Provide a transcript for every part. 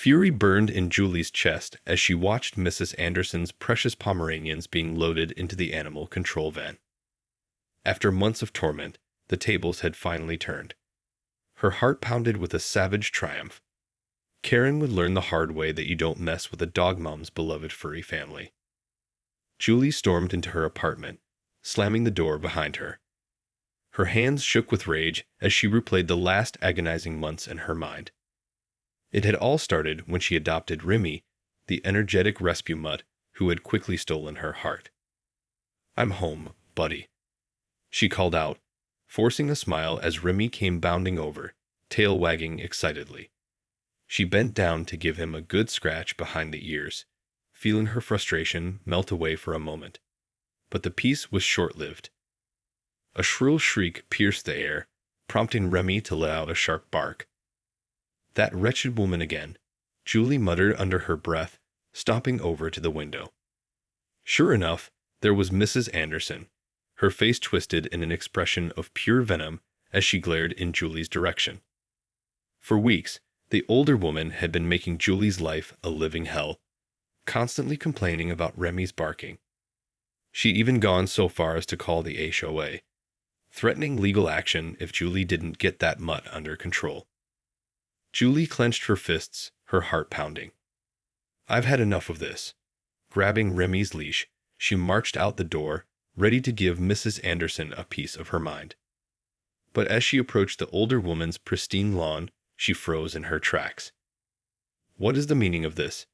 Fury burned in Julie's chest as she watched Mrs. Anderson's precious Pomeranians being loaded into the animal control van. After months of torment, the tables had finally turned. Her heart pounded with a savage triumph. Karen would learn the hard way that you don't mess with a dog mom's beloved furry family. Julie stormed into her apartment, slamming the door behind her. Her hands shook with rage as she replayed the last agonizing months in her mind. It had all started when she adopted Remy, the energetic rescue mutt who had quickly stolen her heart. "I'm home, buddy," she called out, forcing a smile as Remy came bounding over, tail wagging excitedly. She bent down to give him a good scratch behind the ears, feeling her frustration melt away for a moment. But the peace was short-lived. A shrill shriek pierced the air, prompting Remy to let out a sharp bark. "That wretched woman again," Julie muttered under her breath, stomping over to the window. Sure enough, there was Mrs. Anderson, her face twisted in an expression of pure venom as she glared in Julie's direction. For weeks, the older woman had been making Julie's life a living hell, constantly complaining about Remy's barking. She'd even gone so far as to call the HOA, threatening legal action if Julie didn't get that mutt under control. Julie clenched her fists, her heart pounding. "I've had enough of this." Grabbing Remy's leash, she marched out the door, ready to give Mrs. Anderson a piece of her mind. But as she approached the older woman's pristine lawn, she froze in her tracks. "What is the meaning of this?"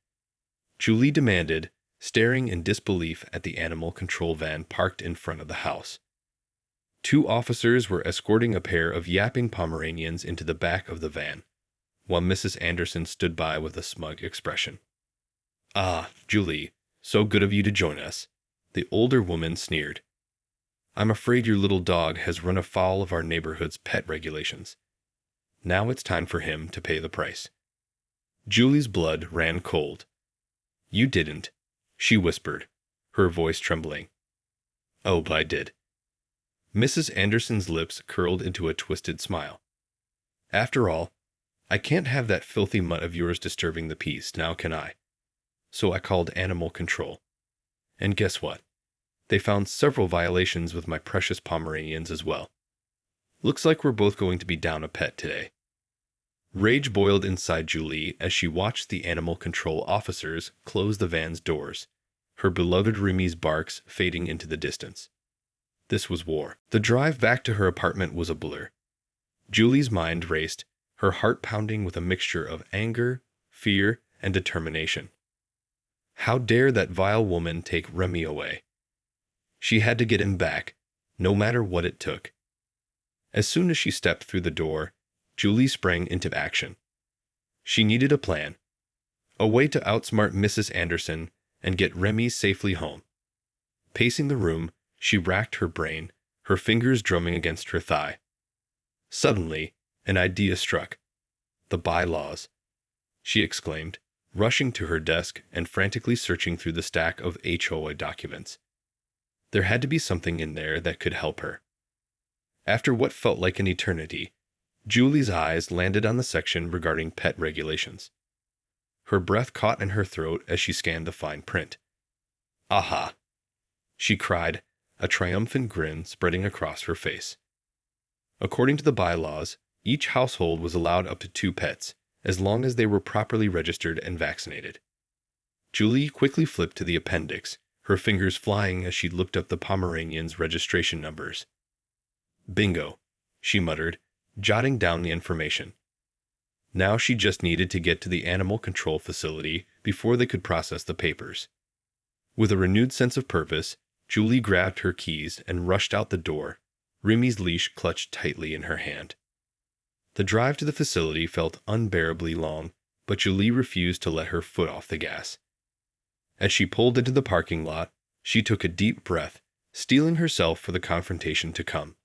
Julie demanded, staring in disbelief at the animal control van parked in front of the house. Two officers were escorting a pair of yapping Pomeranians into the back of the van, while Mrs. Anderson stood by with a smug expression. "Ah, Julie, so good of you to join us," the older woman sneered. "I'm afraid your little dog has run afoul of our neighborhood's pet regulations. Now it's time for him to pay the price." Julie's blood ran cold. "You didn't," she whispered, her voice trembling. "Oh, but I did." Mrs. Anderson's lips curled into a twisted smile. "After all, I can't have that filthy mutt of yours disturbing the peace, now can I? So I called animal control. And guess what? They found several violations with my precious Pomeranians as well. Looks like we're both going to be down a pet today." Rage boiled inside Julie as she watched the animal control officers close the van's doors, her beloved Remy's barks fading into the distance. This was war. The drive back to her apartment was a blur. Julie's mind raced, her heart pounding with a mixture of anger, fear, and determination. How dare that vile woman take Remy away? She had to get him back, no matter what it took. As soon as she stepped through the door, Julie sprang into action. She needed a plan, a way to outsmart Mrs. Anderson and get Remy safely home. Pacing the room, she racked her brain, her fingers drumming against her thigh. Suddenly, an idea struck. "The bylaws," she exclaimed, rushing to her desk and frantically searching through the stack of HOA documents. There had to be something in there that could help her. After what felt like an eternity, Julie's eyes landed on the section regarding pet regulations. Her breath caught in her throat as she scanned the fine print. "Aha!" she cried, a triumphant grin spreading across her face. According to the bylaws, each household was allowed up to 2 pets, as long as they were properly registered and vaccinated. Julie quickly flipped to the appendix, her fingers flying as she looked up the Pomeranians' registration numbers. "Bingo," she muttered, jotting down the information. Now she just needed to get to the animal control facility before they could process the papers. With a renewed sense of purpose, Julie grabbed her keys and rushed out the door, Remy's leash clutched tightly in her hand. The drive to the facility felt unbearably long, but Julie refused to let her foot off the gas. As she pulled into the parking lot, she took a deep breath, steeling herself for the confrontation to come.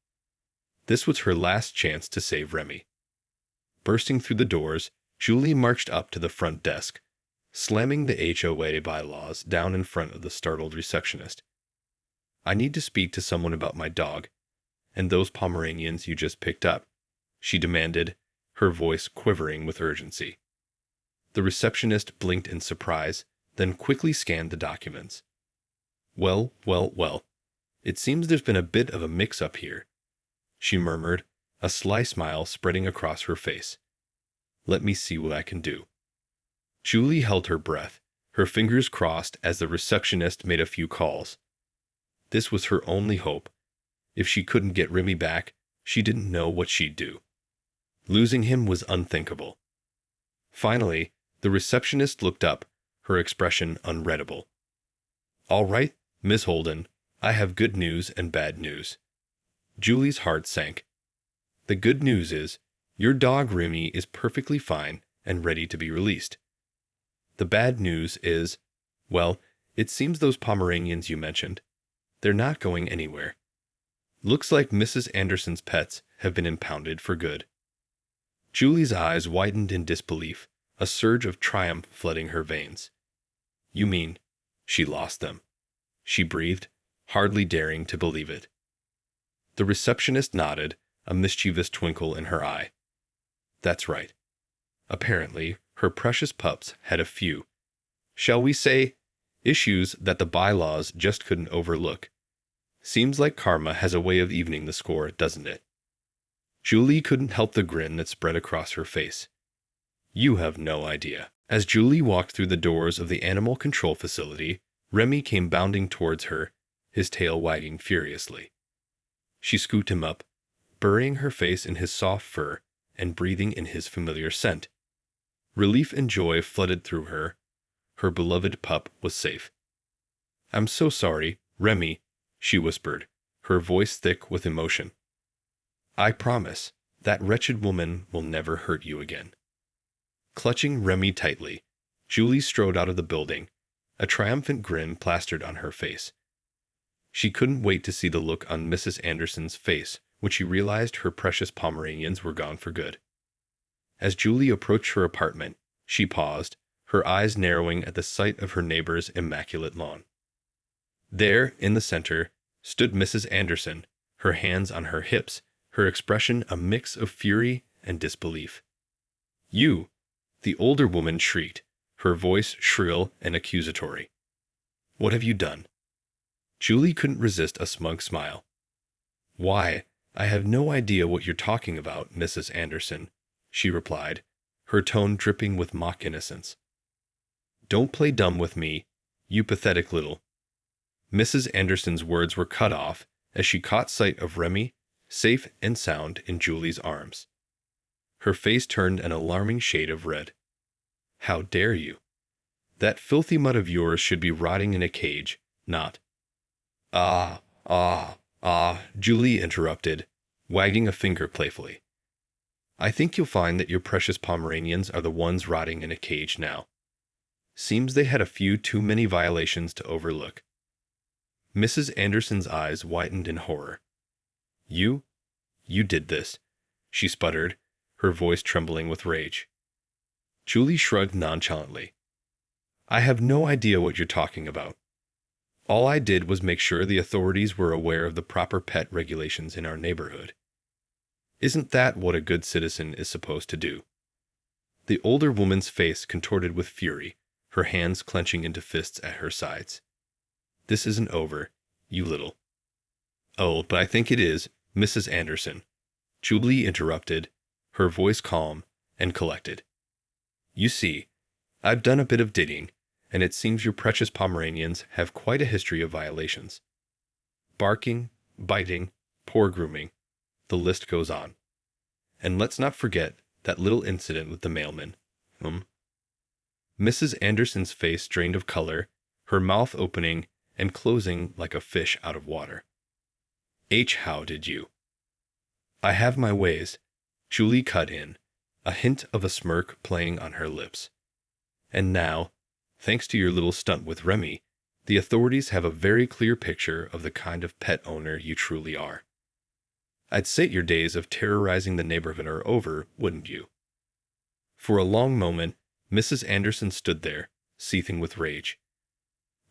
This was her last chance to save Remy. Bursting through the doors, Julie marched up to the front desk, slamming the HOA bylaws down in front of the startled receptionist. "I need to speak to someone about my dog, and those Pomeranians you just picked up," she demanded, her voice quivering with urgency. The receptionist blinked in surprise, then quickly scanned the documents. Well, well, well. It seems there's been a bit of a mix-up here, she murmured, a sly smile spreading across her face. Let me see what I can do. Julie held her breath, her fingers crossed as the receptionist made a few calls. This was her only hope. If she couldn't get Remy back, she didn't know what she'd do. Losing him was unthinkable. Finally, the receptionist looked up, her expression unreadable. All right, Miss Holden, I have good news and bad news. Julie's heart sank. The good news is, your dog Remy is perfectly fine and ready to be released. The bad news is, well, it seems those Pomeranians you mentioned, they're not going anywhere. Looks like Mrs. Anderson's pets have been impounded for good. Julie's eyes widened in disbelief, a surge of triumph flooding her veins. You mean, she lost them? She breathed, hardly daring to believe it. The receptionist nodded, a mischievous twinkle in her eye. That's right. Apparently, her precious pups had a few, shall we say, issues that the bylaws just couldn't overlook. Seems like karma has a way of evening the score, doesn't it? Julie couldn't help the grin that spread across her face. You have no idea. As Julie walked through the doors of the animal control facility, Remy came bounding towards her, his tail wagging furiously. She scooped him up, burying her face in his soft fur and breathing in his familiar scent. Relief and joy flooded through her. Her beloved pup was safe. I'm so sorry, Remy, she whispered, her voice thick with emotion. I promise, that wretched woman will never hurt you again. Clutching Remy tightly, Julie strode out of the building, a triumphant grin plastered on her face. She couldn't wait to see the look on Mrs. Anderson's face when she realized her precious Pomeranians were gone for good. As Julie approached her apartment, she paused, her eyes narrowing at the sight of her neighbor's immaculate lawn. There, in the center, stood Mrs. Anderson, her hands on her hips, her expression a mix of fury and disbelief. You! The older woman shrieked, her voice shrill and accusatory. What have you done? Julie couldn't resist a smug smile. Why, I have no idea what you're talking about, Mrs. Anderson, she replied, her tone dripping with mock innocence. Don't play dumb with me, you pathetic little. Mrs. Anderson's words were cut off as she caught sight of Remy, safe and sound in Julie's arms. Her face turned an alarming shade of red. How dare you? That filthy mutt of yours should be rotting in a cage, not— Julie interrupted, wagging a finger playfully. I think you'll find that your precious Pomeranians are the ones rotting in a cage now. Seems they had a few too many violations to overlook. Mrs. Anderson's eyes widened in horror. You did this, she sputtered, her voice trembling with rage. Julie shrugged nonchalantly. I have no idea what you're talking about. All I did was make sure the authorities were aware of the proper pet regulations in our neighborhood. Isn't that what a good citizen is supposed to do? The older woman's face contorted with fury, her hands clenching into fists at her sides. This isn't over, you little— Oh, but I think it is, Mrs. Anderson, Julie interrupted, her voice calm and collected. You see, I've done a bit of digging, and it seems your precious Pomeranians have quite a history of violations. Barking, biting, poor grooming, the list goes on. And let's not forget that little incident with the mailman. Mrs. Anderson's face drained of color, her mouth opening and closing like a fish out of water. How did you? I have my ways, Julie cut in, a hint of a smirk playing on her lips. And now, thanks to your little stunt with Remy, the authorities have a very clear picture of the kind of pet owner you truly are. I'd say your days of terrorizing the neighborhood are over, wouldn't you? For a long moment, Mrs. Anderson stood there, seething with rage.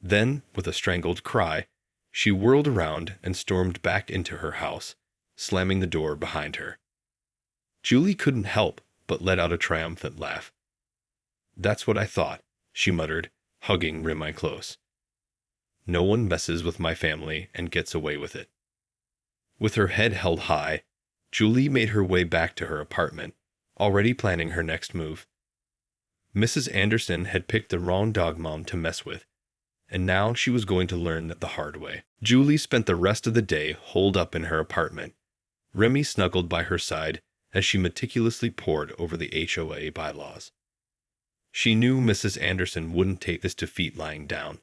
Then, with a strangled cry, she whirled around and stormed back into her house, slamming the door behind her. Julie couldn't help but let out a triumphant laugh. That's what I thought, she muttered, hugging Remy close. No one messes with my family and gets away with it. With her head held high, Julie made her way back to her apartment, already planning her next move. Mrs. Anderson had picked the wrong dog mom to mess with, and now she was going to learn that the hard way. Julie spent the rest of the day holed up in her apartment. Remy snuggled by her side as she meticulously pored over the HOA bylaws. She knew Mrs. Anderson wouldn't take this defeat lying down,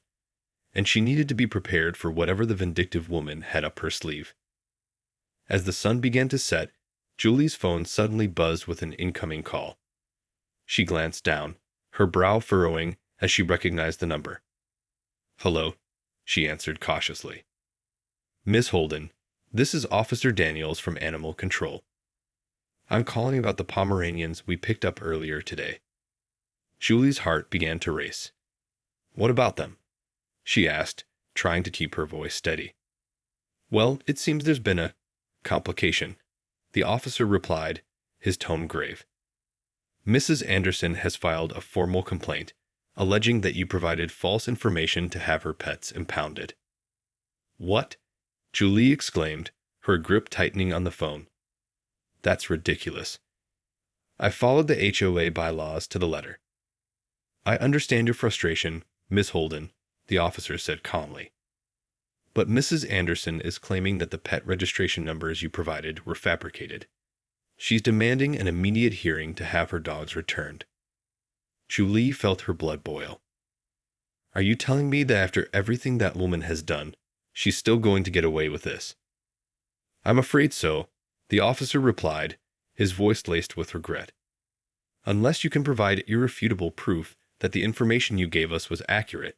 and she needed to be prepared for whatever the vindictive woman had up her sleeve. As the sun began to set, Julie's phone suddenly buzzed with an incoming call. She glanced down, her brow furrowing as she recognized the number. "Hello," she answered cautiously. "Miss Holden, this is Officer Daniels from Animal Control. I'm calling about the Pomeranians we picked up earlier today." Julie's heart began to race. "What about them?" she asked, trying to keep her voice steady. "Well, it seems there's been a complication," the officer replied, his tone grave. "Mrs. Anderson has filed a formal complaint, alleging that you provided false information to have her pets impounded." "What?" Julie exclaimed, her grip tightening on the phone. "That's ridiculous. I followed the HOA bylaws to the letter." "I understand your frustration, Miss Holden," the officer said calmly. "But Mrs. Anderson is claiming that the pet registration numbers you provided were fabricated. She's demanding an immediate hearing to have her dogs returned." Julie felt her blood boil. "Are you telling me that after everything that woman has done, she's still going to get away with this?" "I'm afraid so," the officer replied, his voice laced with regret. "Unless you can provide irrefutable proof that the information you gave us was accurate,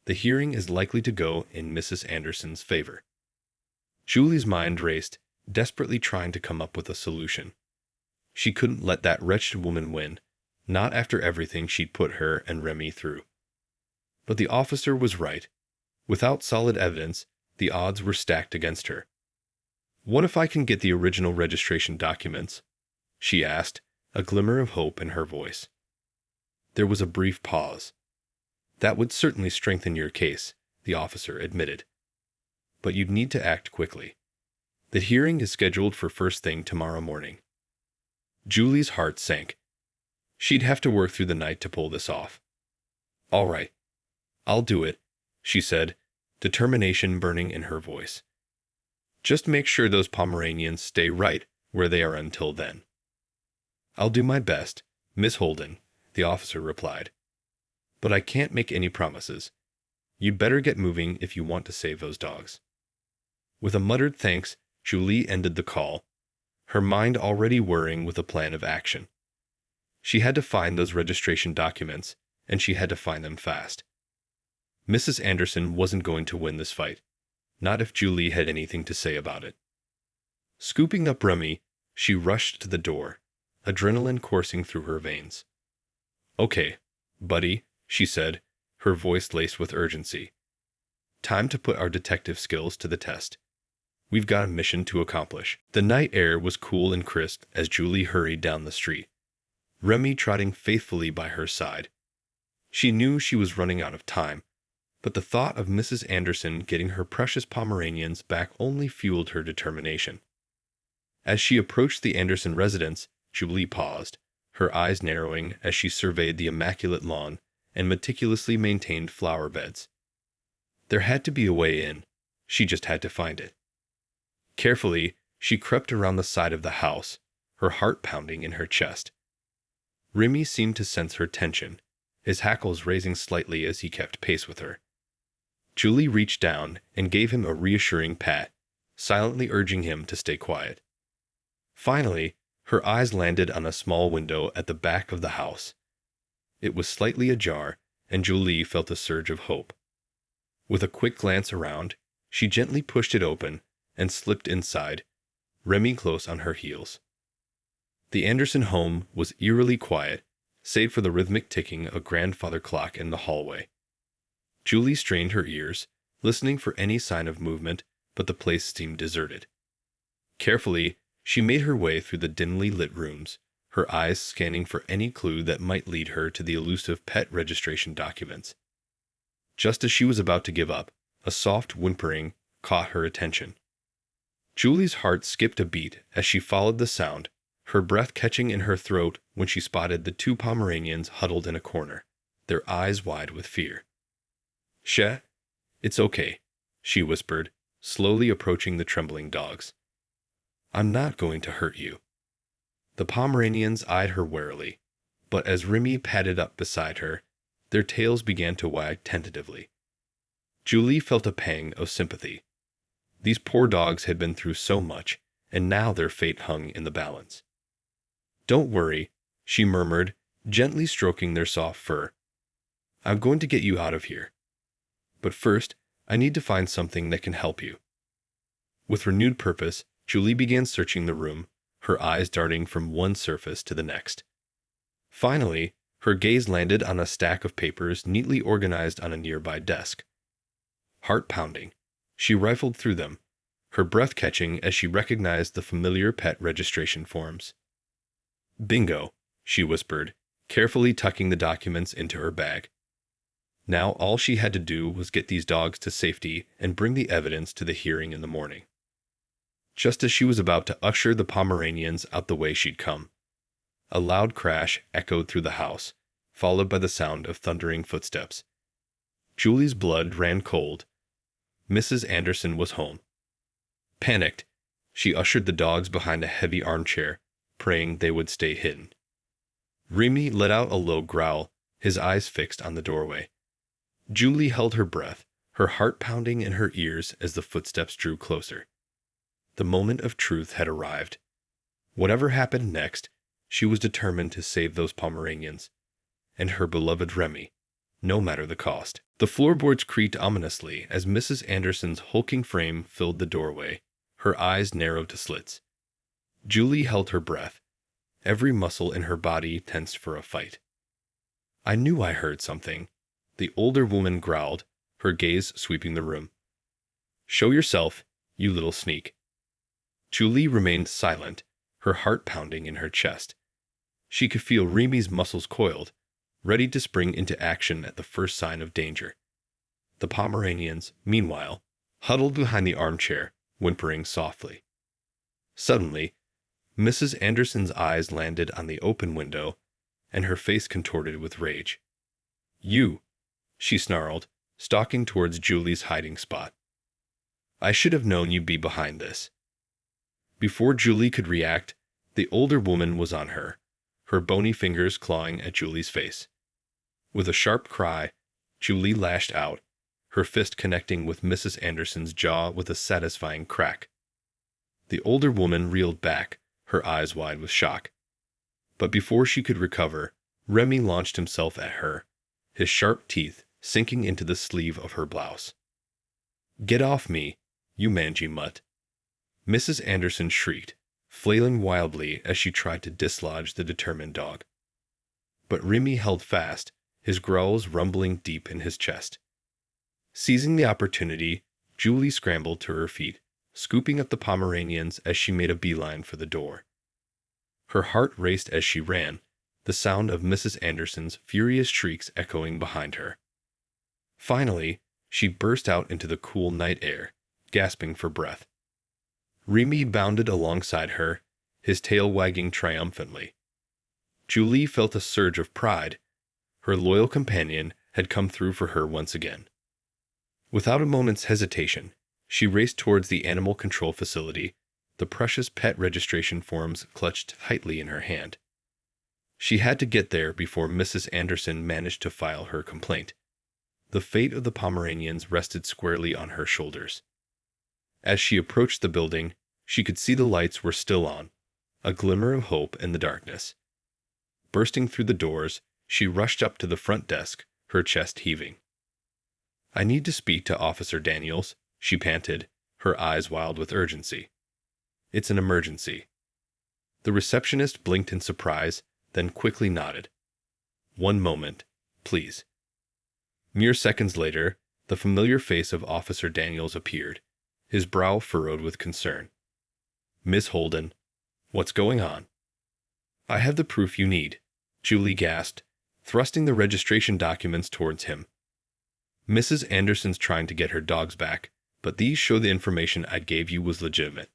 the hearing is likely to go in Mrs. Anderson's favor." Julie's mind raced, desperately trying to come up with a solution. She couldn't let that wretched woman win, not after everything she'd put her and Remy through. But the officer was right. Without solid evidence, the odds were stacked against her. "What if I can get the original registration documents?" she asked, a glimmer of hope in her voice. There was a brief pause. "That would certainly strengthen your case," the officer admitted. "But you'd need to act quickly. The hearing is scheduled for first thing tomorrow morning." Julie's heart sank. She'd have to work through the night to pull this off. "All right. I'll do it," she said, determination burning in her voice. "Just make sure those Pomeranians stay right where they are until then." "I'll do my best, Miss Holden," the officer replied. "But I can't make any promises. You'd better get moving if you want to save those dogs." With a muttered thanks, Julie ended the call, her mind already whirring with a plan of action. She had to find those registration documents, and she had to find them fast. Mrs. Anderson wasn't going to win this fight, not if Julie had anything to say about it. Scooping up Remy, she rushed to the door, adrenaline coursing through her veins. "Okay, buddy," she said, her voice laced with urgency. "Time to put our detective skills to the test. We've got a mission to accomplish." The night air was cool and crisp as Julie hurried down the street, Remy trotting faithfully by her side. She knew she was running out of time, but the thought of Mrs. Anderson getting her precious Pomeranians back only fueled her determination. As she approached the Anderson residence, Julie paused, her eyes narrowing as she surveyed the immaculate lawn and meticulously maintained flower beds. There had to be a way in. She just had to find it. Carefully, she crept around the side of the house, her heart pounding in her chest. Remy seemed to sense her tension, his hackles raising slightly as he kept pace with her. Julie reached down and gave him a reassuring pat, silently urging him to stay quiet. Finally, her eyes landed on a small window at the back of the house. It was slightly ajar, and Julie felt a surge of hope. With a quick glance around, she gently pushed it open and slipped inside, Remy close on her heels. The Anderson home was eerily quiet, save for the rhythmic ticking of a grandfather clock in the hallway. Julie strained her ears, listening for any sign of movement, but the place seemed deserted. Carefully, she made her way through the dimly lit rooms, her eyes scanning for any clue that might lead her to the elusive pet registration documents. Just as she was about to give up, a soft whimpering caught her attention. Julie's heart skipped a beat as she followed the sound, her breath catching in her throat when she spotted the two Pomeranians huddled in a corner, their eyes wide with fear. "Sha, it's okay," she whispered, slowly approaching the trembling dogs. "I'm not going to hurt you." The Pomeranians eyed her warily, but as Remy padded up beside her, their tails began to wag tentatively. Julie felt a pang of sympathy. These poor dogs had been through so much, and now their fate hung in the balance. "Don't worry," she murmured, gently stroking their soft fur. "I'm going to get you out of here. But first, I need to find something that can help you." With renewed purpose, Julie began searching the room, her eyes darting from one surface to the next. Finally, her gaze landed on a stack of papers neatly organized on a nearby desk. Heart pounding, she rifled through them, her breath catching as she recognized the familiar pet registration forms. "Bingo," she whispered, carefully tucking the documents into her bag. Now all she had to do was get these dogs to safety and bring the evidence to the hearing in the morning. Just as she was about to usher the Pomeranians out the way she'd come, a loud crash echoed through the house, followed by the sound of thundering footsteps. Julie's blood ran cold. Mrs. Anderson was home. Panicked, she ushered the dogs behind a heavy armchair, praying they would stay hidden. Remy let out a low growl, his eyes fixed on the doorway. Julie held her breath, her heart pounding in her ears as the footsteps drew closer. The moment of truth had arrived. Whatever happened next, she was determined to save those Pomeranians, and her beloved Remy, no matter the cost. The floorboards creaked ominously as Mrs. Anderson's hulking frame filled the doorway, her eyes narrowed to slits. Julie held her breath, every muscle in her body tensed for a fight. "I knew I heard something," the older woman growled, her gaze sweeping the room. "Show yourself, you little sneak." Julie remained silent, her heart pounding in her chest. She could feel Remy's muscles coiled, ready to spring into action at the first sign of danger. The Pomeranians, meanwhile, huddled behind the armchair, whimpering softly. Suddenly, Mrs. Anderson's eyes landed on the open window, and her face contorted with rage. "You!" she snarled, stalking towards Julie's hiding spot. "I should have known you'd be behind this." Before Julie could react, the older woman was on her, her bony fingers clawing at Julie's face. With a sharp cry, Julie lashed out, her fist connecting with Mrs. Anderson's jaw with a satisfying crack. The older woman reeled back, her eyes wide with shock. But before she could recover, Remy launched himself at her, his sharp teeth sinking into the sleeve of her blouse. "Get off me, you mangy mutt!" Mrs. Anderson shrieked, flailing wildly as she tried to dislodge the determined dog. But Remy held fast, his growls rumbling deep in his chest. Seizing the opportunity, Julie scrambled to her feet, scooping up the Pomeranians as she made a beeline for the door. Her heart raced as she ran, the sound of Mrs. Anderson's furious shrieks echoing behind her. Finally, she burst out into the cool night air, gasping for breath. Remy bounded alongside her, his tail wagging triumphantly. Julie felt a surge of pride. Her loyal companion had come through for her once again. Without a moment's hesitation, she raced towards the animal control facility, the precious pet registration forms clutched tightly in her hand. She had to get there before Mrs. Anderson managed to file her complaint. The fate of the Pomeranians rested squarely on her shoulders. As she approached the building, she could see the lights were still on, a glimmer of hope in the darkness. Bursting through the doors, she rushed up to the front desk, her chest heaving. "I need to speak to Officer Daniels," she panted, her eyes wild with urgency. "It's an emergency." The receptionist blinked in surprise, then quickly nodded. "One moment, please." Mere seconds later, the familiar face of Officer Daniels appeared, his brow furrowed with concern. "Miss Holden, what's going on?" I have the proof you need, Julie gasped, thrusting the registration documents towards him. Mrs. Anderson's trying to get her dogs back, but these show the information I gave you was legitimate.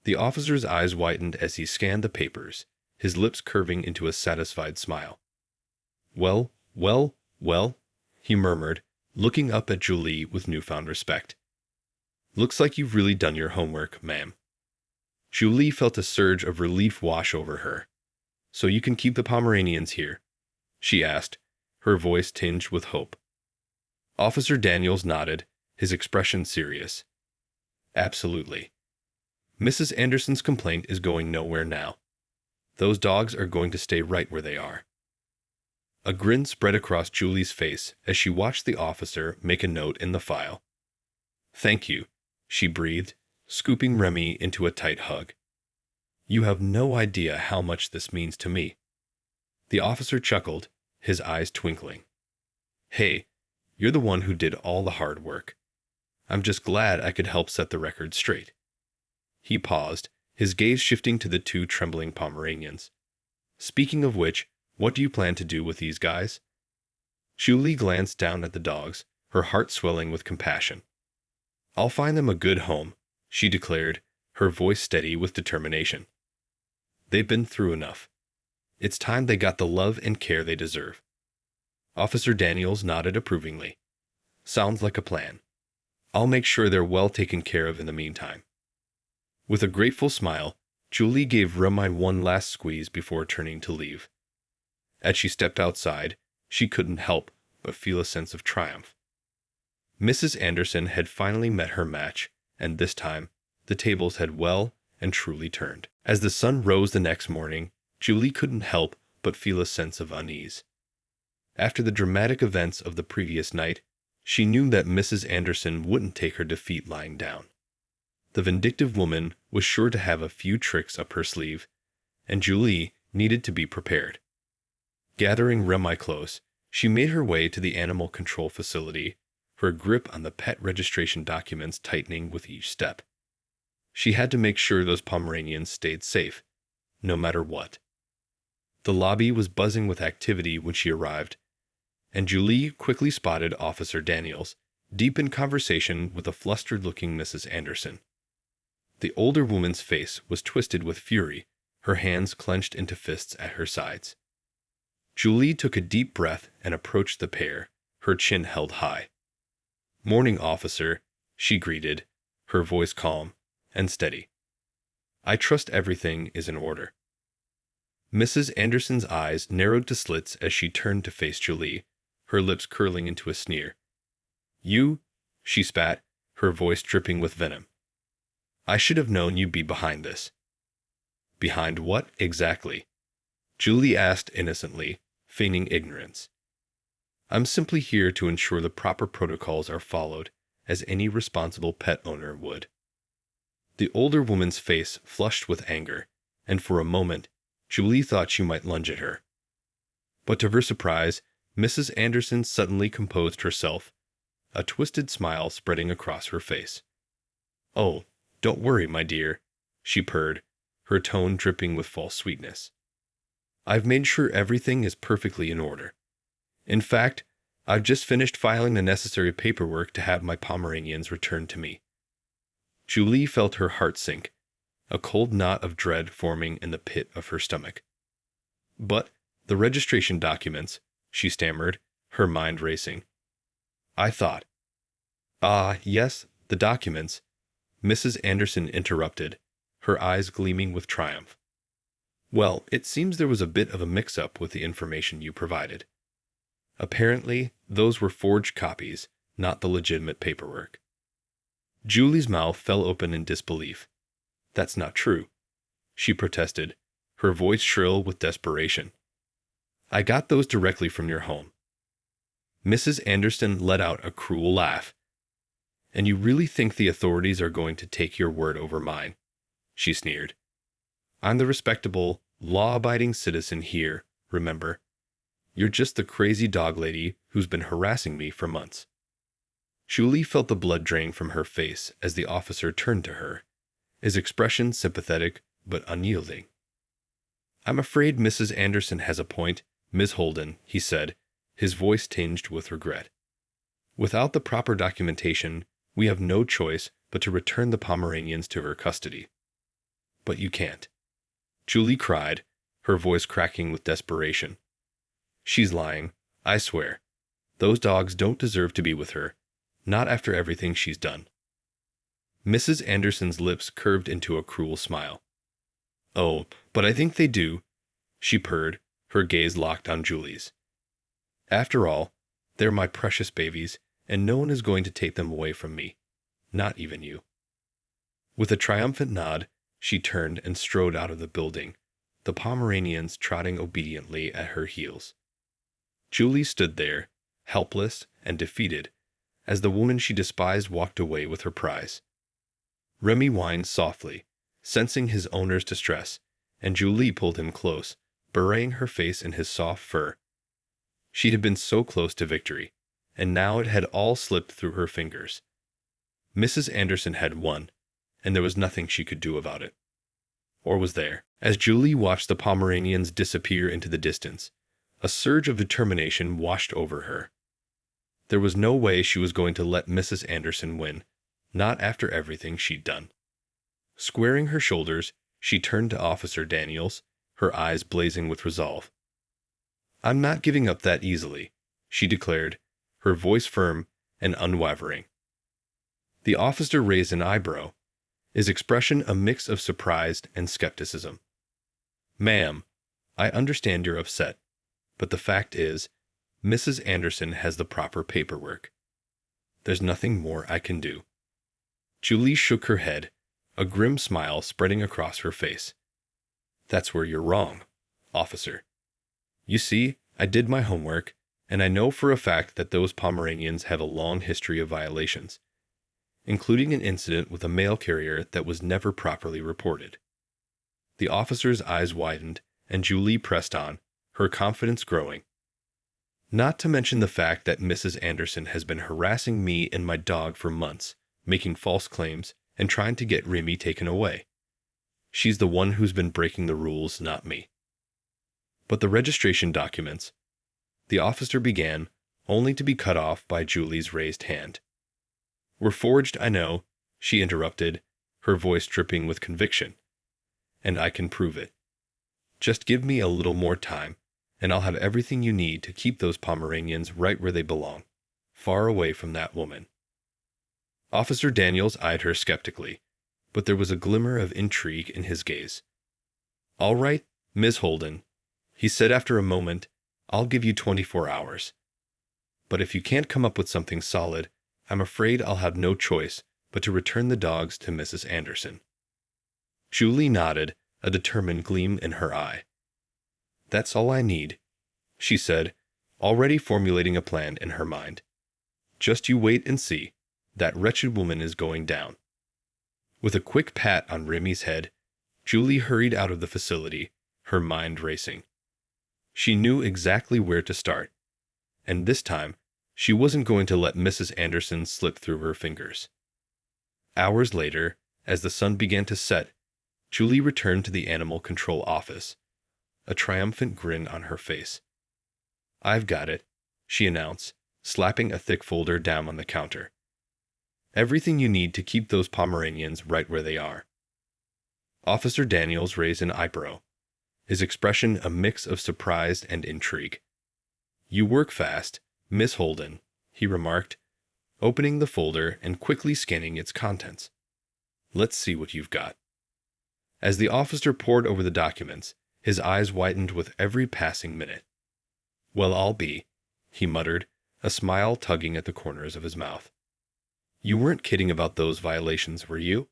The officer's eyes widened as he scanned the papers, his lips curving into a satisfied smile. Well, well, well, he murmured, looking up at Julie with newfound respect. Looks like you've really done your homework, ma'am. Julie felt a surge of relief wash over her. So you can keep the Pomeranians here? She asked, her voice tinged with hope. Officer Daniels nodded, his expression serious. Absolutely. Mrs. Anderson's complaint is going nowhere now. Those dogs are going to stay right where they are. A grin spread across Julie's face as she watched the officer make a note in the file. Thank you, she breathed, scooping Remy into a tight hug. You have no idea how much this means to me. The officer chuckled, his eyes twinkling. Hey, you're the one who did all the hard work. I'm just glad I could help set the record straight. He paused, his gaze shifting to the two trembling Pomeranians. Speaking of which, what do you plan to do with these guys? Julie glanced down at the dogs, her heart swelling with compassion. I'll find them a good home, she declared, her voice steady with determination. They've been through enough. It's time they got the love and care they deserve. Officer Daniels nodded approvingly. Sounds like a plan. I'll make sure they're well taken care of in the meantime. With a grateful smile, Julie gave Remy one last squeeze before turning to leave. As she stepped outside, she couldn't help but feel a sense of triumph. Mrs. Anderson had finally met her match, and this time, the tables had well and truly turned. As the sun rose the next morning, Julie couldn't help but feel a sense of unease. After the dramatic events of the previous night, she knew that Mrs. Anderson wouldn't take her defeat lying down. The vindictive woman was sure to have a few tricks up her sleeve, and Julie needed to be prepared. Gathering Remy close, she made her way to the animal control facility, her grip on the pet registration documents tightening with each step. She had to make sure those Pomeranians stayed safe, no matter what. The lobby was buzzing with activity when she arrived, and Julie quickly spotted Officer Daniels, deep in conversation with a flustered-looking Mrs. Anderson. The older woman's face was twisted with fury, her hands clenched into fists at her sides. Julie took a deep breath and approached the pair, her chin held high. "Morning, officer," she greeted, her voice calm and steady. "I trust everything is in order." Mrs. Anderson's eyes narrowed to slits as she turned to face Julie, her lips curling into a sneer. "You," she spat, her voice dripping with venom. "I should have known you'd be behind this." "Behind what, exactly?" Julie asked innocently, feigning ignorance. "I'm simply here to ensure the proper protocols are followed, as any responsible pet owner would." The older woman's face flushed with anger, and for a moment, Julie thought she might lunge at her. But to her surprise, Mrs. Anderson suddenly composed herself, a twisted smile spreading across her face. "Oh, don't worry, my dear," she purred, her tone dripping with false sweetness. "I've made sure everything is perfectly in order. In fact, I've just finished filing the necessary paperwork to have my Pomeranians returned to me." Julie felt her heart sink, a cold knot of dread forming in the pit of her stomach. "But the registration documents," she stammered, her mind racing. "I thought—" "Ah, yes, the documents," Mrs. Anderson interrupted, her eyes gleaming with triumph. "Well, it seems there was a bit of a mix-up with the information you provided. Apparently, those were forged copies, not the legitimate paperwork." Julie's mouth fell open in disbelief. "That's not true," she protested, her voice shrill with desperation. "I got those directly from your home." Mrs. Anderson let out a cruel laugh. "And you really think the authorities are going to take your word over mine?" she sneered. "I'm the respectable, law-abiding citizen here, remember. You're just the crazy dog lady who's been harassing me for months." Julie felt the blood drain from her face as the officer turned to her, his expression sympathetic but unyielding. I'm afraid Mrs. Anderson has a point, Miss Holden, he said, his voice tinged with regret. Without the proper documentation, we have no choice but to return the Pomeranians to her custody. But you can't. Julie cried, her voice cracking with desperation. She's lying, I swear. Those dogs don't deserve to be with her, not after everything she's done. Mrs. Anderson's lips curved into a cruel smile. Oh, but I think they do, she purred, her gaze locked on Julie's. After all, they're my precious babies, and no one is going to take them away from me, not even you. With a triumphant nod, she turned and strode out of the building, the Pomeranians trotting obediently at her heels. Julie stood there, helpless and defeated, as the woman she despised walked away with her prize. Remy whined softly, sensing his owner's distress, and Julie pulled him close, burying her face in his soft fur. She'd have been so close to victory, and now it had all slipped through her fingers. Mrs. Anderson had won, and there was nothing she could do about it. Or was there? As Julie watched the Pomeranians disappear into the distance, a surge of determination washed over her. There was no way she was going to let Mrs. Anderson win, not after everything she'd done. Squaring her shoulders, she turned to Officer Daniels, her eyes blazing with resolve. I'm not giving up that easily, she declared, her voice firm and unwavering. The officer raised an eyebrow, his expression a mix of surprise and skepticism. Ma'am, I understand you're upset, but the fact is, Mrs. Anderson has the proper paperwork. There's nothing more I can do. Julie shook her head, a grim smile spreading across her face. That's where you're wrong, officer. You see, I did my homework, and I know for a fact that those Pomeranians have a long history of violations, including an incident with a mail carrier that was never properly reported. The officer's eyes widened, and Julie pressed on, her confidence growing. Not to mention the fact that Mrs. Anderson has been harassing me and my dog for months, making false claims, and trying to get Remy taken away. She's the one who's been breaking the rules, not me. But the registration documents, the officer began, only to be cut off by Julie's raised hand. Were forged, I know, she interrupted, her voice dripping with conviction. And I can prove it. Just give me a little more time, and I'll have everything you need to keep those Pomeranians right where they belong, far away from that woman. Officer Daniels eyed her skeptically, but there was a glimmer of intrigue in his gaze. All right, Miss Holden, he said after a moment, I'll give you 24 hours. But if you can't come up with something solid, I'm afraid I'll have no choice but to return the dogs to Mrs. Anderson. Julie nodded, a determined gleam in her eye. That's all I need, she said, already formulating a plan in her mind. Just you wait and see. That wretched woman is going down. With a quick pat on Remy's head, Julie hurried out of the facility, her mind racing. She knew exactly where to start, and this time she wasn't going to let Mrs. Anderson slip through her fingers. Hours later, as the sun began to set, Julie returned to the animal control office, a triumphant grin on her face. I've got it, she announced, slapping a thick folder down on the counter. Everything you need to keep those Pomeranians right where they are. Officer Daniels raised an eyebrow, his expression a mix of surprise and intrigue. You work fast, Miss Holden, he remarked, opening the folder and quickly scanning its contents. Let's see what you've got. As the officer pored over the documents, his eyes widened with every passing minute. Well, I'll be, he muttered, a smile tugging at the corners of his mouth. You weren't kidding about those violations, were you?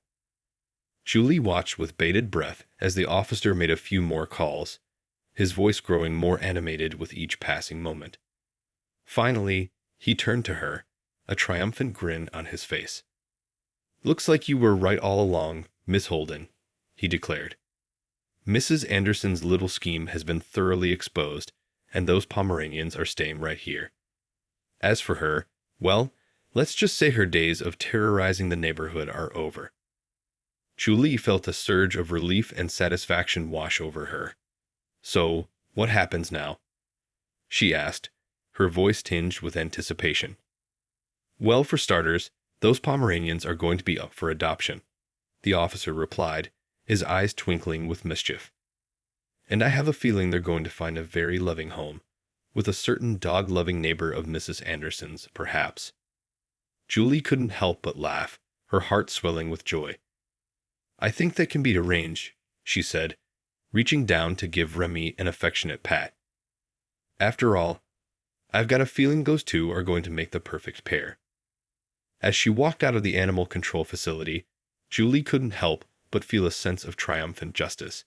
Julie watched with bated breath as the officer made a few more calls, his voice growing more animated with each passing moment. Finally, he turned to her, a triumphant grin on his face. Looks like you were right all along, Miss Holden, he declared. Mrs. Anderson's little scheme has been thoroughly exposed, and those Pomeranians are staying right here. As for her, well, let's just say her days of terrorizing the neighborhood are over. Julie felt a surge of relief and satisfaction wash over her. So, what happens now? She asked, her voice tinged with anticipation. Well, for starters, those Pomeranians are going to be up for adoption, the officer replied, his eyes twinkling with mischief. And I have a feeling they're going to find a very loving home, with a certain dog-loving neighbor of Mrs. Anderson's, perhaps. Julie couldn't help but laugh, her heart swelling with joy. I think that can be arranged, she said, reaching down to give Remy an affectionate pat. After all, I've got a feeling those two are going to make the perfect pair. As she walked out of the animal control facility, Julie couldn't help but feel a sense of triumphant justice.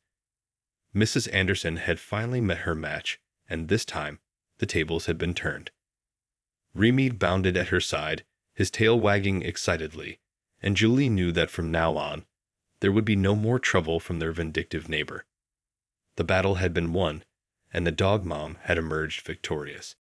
Mrs. Anderson had finally met her match, and this time, the tables had been turned. Remy bounded at her side, his tail wagging excitedly, and Julie knew that from now on, there would be no more trouble from their vindictive neighbor. The battle had been won, and the dog mom had emerged victorious.